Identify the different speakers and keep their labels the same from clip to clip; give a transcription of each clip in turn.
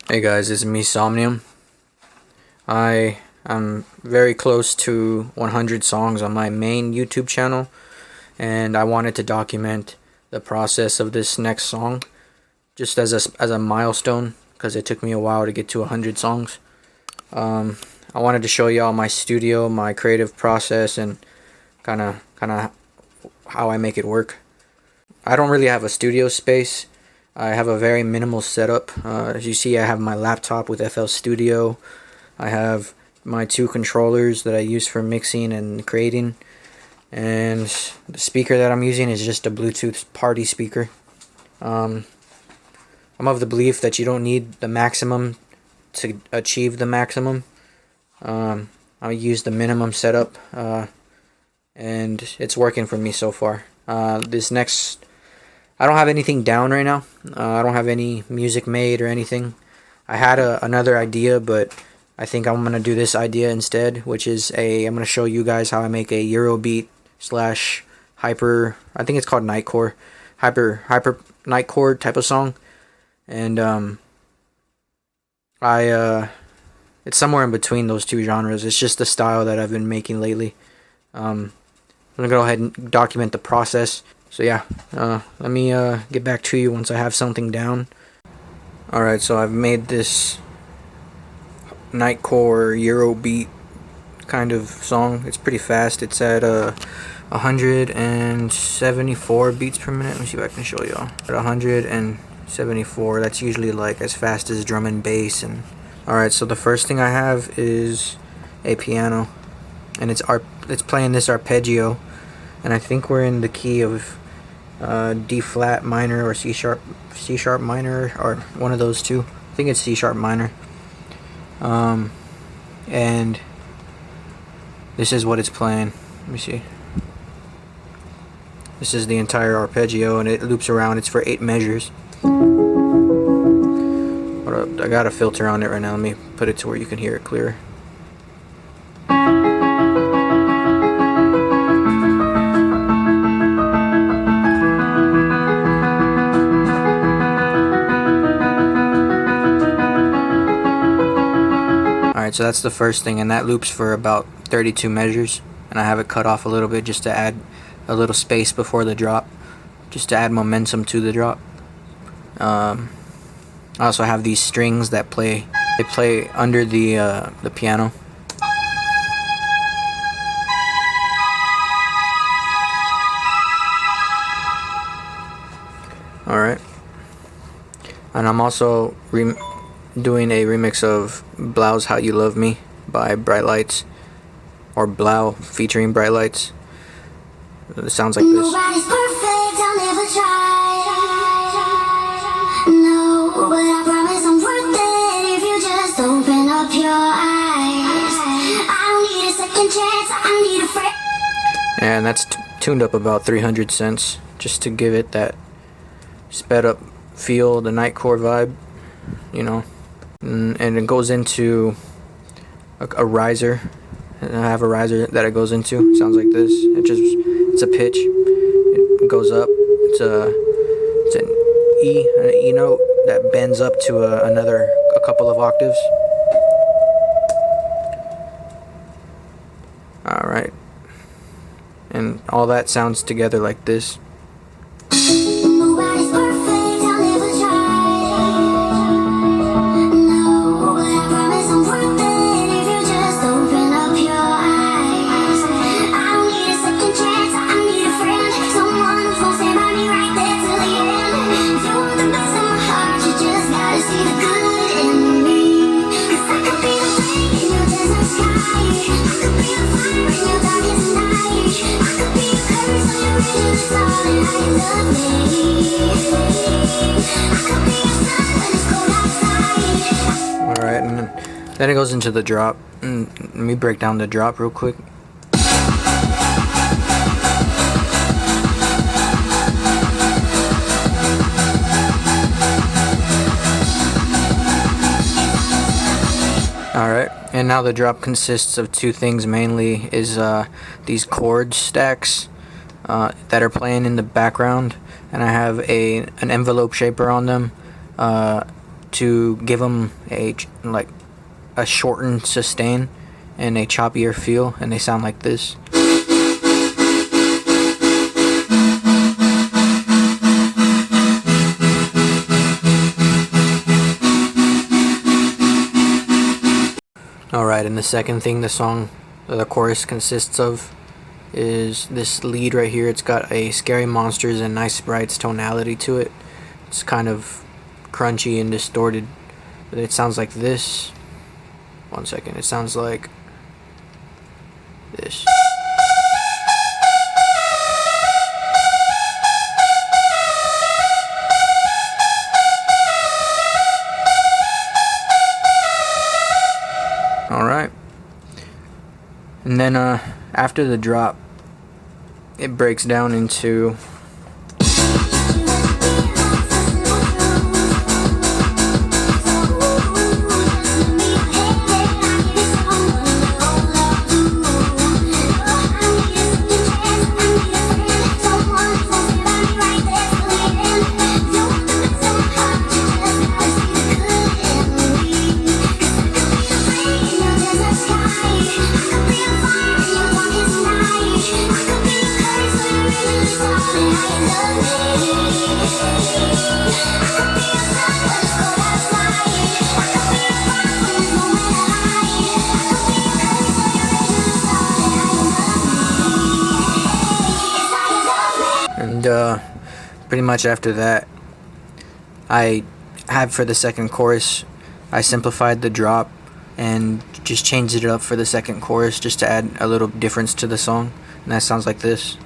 Speaker 1: Hey guys, it's me, Somnium. I am very close to 100 songs on my main YouTube channel, and I wanted to document the process of this next song, just as a milestone, because it took me a while to get to 100 songs. I wanted to show y'all my studio, my creative process, and kind of how I make it work. I don't really have a studio space. I have a very minimal setup. As you see, I have my laptop with FL Studio. I have my two controllers that I use for mixing and creating. And the speaker that I'm using is just a Bluetooth party speaker. I'm of the belief that you don't need the maximum to achieve the maximum. I use the minimum setup, and it's working for me so far. I don't have anything down right now. I don't have any music made or anything. I had another idea, but I think I'm gonna do this idea instead, which is I'm gonna show you guys how I make a Eurobeat slash hyper. I think it's called Nightcore, hyper Nightcore type of song, and it's somewhere in between those two genres. It's just the style that I've been making lately. I'm gonna go ahead and document the process. So yeah, let me get back to you once I have something down. Alright, so I've made this Nightcore Eurobeat kind of song. It's pretty fast. It's at 174 beats per minute. Let me see if I can show y'all. At 174, that's usually like as fast as drum and bass. And alright, so the first thing I have is a piano, and it's playing this arpeggio, and I think we're in the key of D flat minor or C sharp minor, or one of those two. I think it's C sharp minor. And this is what it's playing. Let me see. This is the entire arpeggio, and it loops around. It's for 8 measures. Hold up, I got a filter on it right now. Let me put it to where you can hear it clearer. Alright, so that's the first thing, and that loops for about 32 measures, and I have it cut off a little bit just to add a little space before the drop, just to add momentum to the drop. I also have these strings that play under the piano. Alright, and I'm also doing a remix of Blau's How You Love Me by Bright Lights, or Blau featuring Bright Lights. It sounds like this. Nobody's perfect, I'll never try. No, but I promise I'm worth it if you just open up your eyes. I don't need a second chance, I need a friend. And that's tuned up about 300 cents, just to give it that sped up feel, the Nightcore vibe, you know. And it goes into a riser. And I have a riser that it goes into. It sounds like this. It's a pitch. It goes up. It's an E note that bends up to a couple of octaves. All right, and all that sounds together like this. Alright, and then it goes into the drop. Let me break down the drop real quick. Alright, and now the drop consists of two things mainly, is these chord stacks that are playing in the background, and I have an envelope shaper on them to give them a shortened sustain and a choppier feel, and they sound like this. Alright, and the second thing the chorus consists of is this lead right here. It's got a Scary Monsters and Nice Sprites tonality to it. It's kind of crunchy and distorted, but it sounds like this. One second, it sounds like this. Alright, and then after the drop, it breaks down into pretty much after that, for the second chorus, I simplified the drop and just changed it up for the second chorus just to add a little difference to the song, and that sounds like this.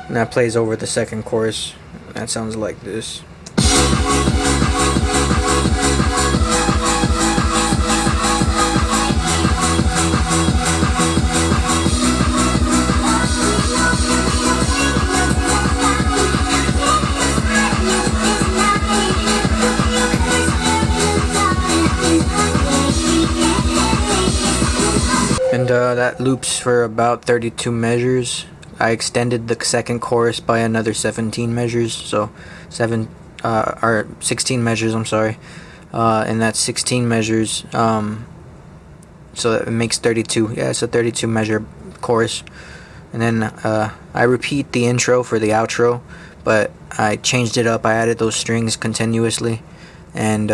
Speaker 1: And that plays over the second chorus. That sounds like this. And that loops for about 32 measures. I extended the second chorus by another 17 measures, so 16 measures, I'm sorry. And that's 16 measures, so it makes 32. Yeah, it's a 32 measure chorus. And then I repeat the intro for the outro, but I changed it up. I added those strings continuously, and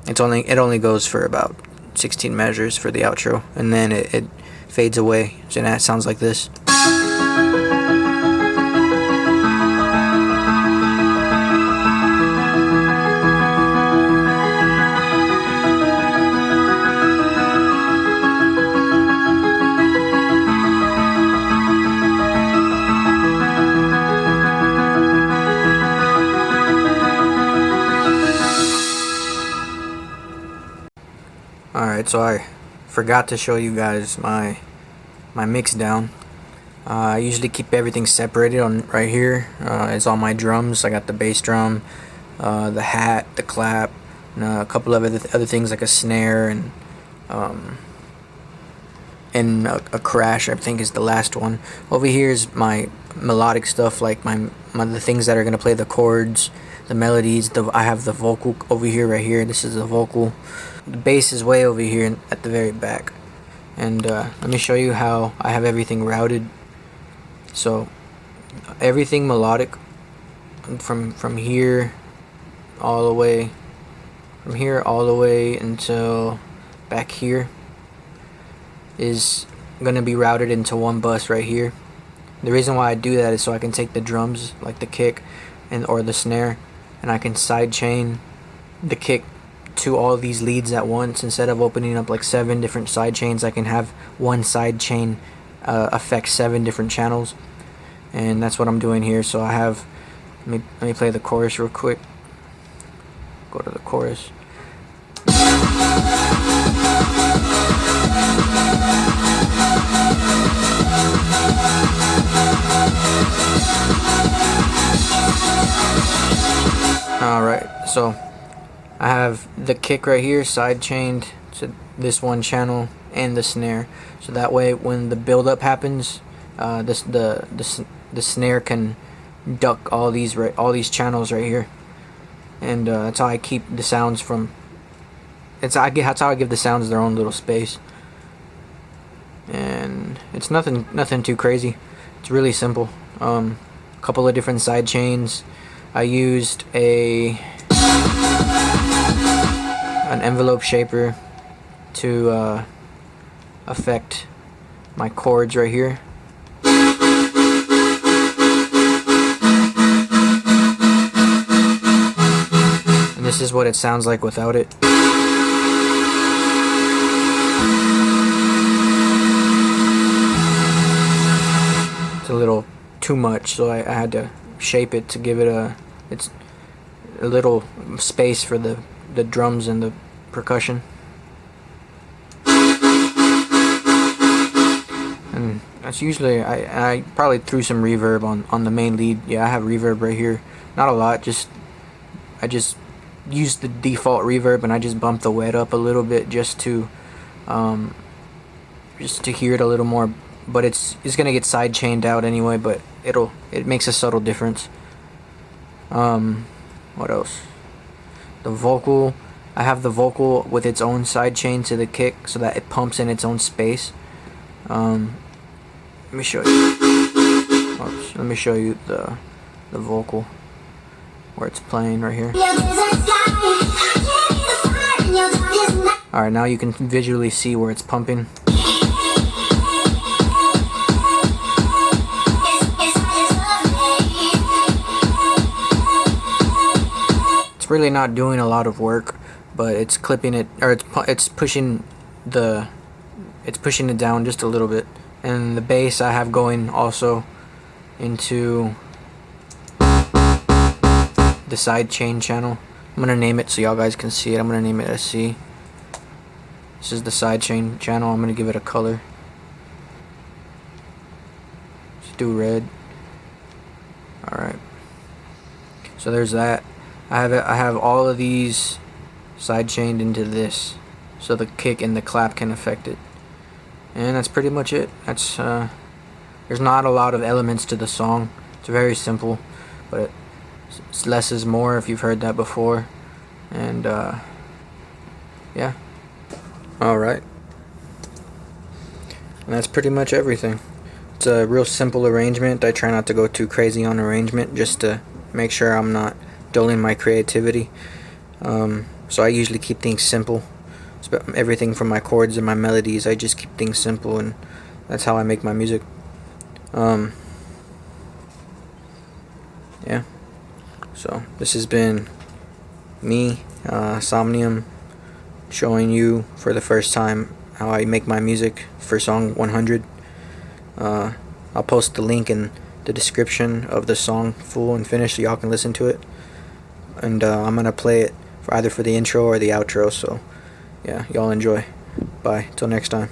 Speaker 1: it only goes for about 16 measures for the outro, and then it fades away. So that sounds like this. Alright, so I forgot to show you guys my mix down. I usually keep everything separated on right here. It's all my drums. I got the bass drum, the hat, the clap, and a couple of other things like a snare and a crash, I think, is the last one. Over here is my melodic stuff, like the things that are gonna play the chords, the melodies. I have the vocal over here, right here. This is the vocal. The bass is way over here at the very back. And let me show you how I have everything routed. So everything melodic from here all the way until back here is gonna be routed into one bus right here. The reason why I do that is so I can take the drums, like the kick or the snare, and I can side chain the kick to all these leads at once. Instead of opening up like 7 different side chains, I can have one side chain affect 7 different channels, and that's what I'm doing here. So I have, let me play the chorus real quick. Go to the chorus. Alright, so I have the kick right here side chained this one channel and the snare, so that way when the build-up happens, the snare can duck all these channels right here, and that's how I keep the sounds from. That's how I give the sounds their own little space, and it's nothing too crazy. It's really simple. A couple of different side chains. I used an envelope shaper to affect my chords right here. And this is what it sounds like without it. It's a little too much, so I had to shape it to give it a little space for the drums and the percussion. And that's usually, I probably threw some reverb on the main lead. Yeah, I have reverb right here. Not a lot, I just used the default reverb, and I just bumped the wet up a little bit just to hear it a little more. But it's gonna get side chained out anyway, but it makes a subtle difference. What else? The vocal, I have the vocal with its own side chain to the kick so that it pumps in its own space. Let me show you. Oops, let me show you the vocal where it's playing right here. Alright, now you can visually see where it's pumping. It's really not doing a lot of work, but it's clipping it, or it's pushing it down just a little bit. And the bass I have going also into the side chain channel. I'm gonna name it so y'all guys can see it. I'm gonna name it SC. This is the side chain channel. I'm gonna give it a color. Let's do red. Alright. So there's that. I have all of these side chained into this, so the kick and the clap can affect it. And that's pretty much it. That's there's not a lot of elements to the song. It's very simple, but it's less is more if you've heard that before. And yeah. Alright. And that's pretty much everything. It's a real simple arrangement. I try not to go too crazy on arrangement, just to make sure I'm not dulling my creativity. So I usually keep things simple. Everything from my chords and my melodies, I just keep things simple, and that's how I make my music. Yeah. So this has been me, Somnium, showing you for the first time how I make my music for song 100. I'll post the link in the description of the song full and finished so y'all can listen to it. And I'm gonna play it either for the intro or the outro, so yeah, y'all enjoy. Bye, till next time.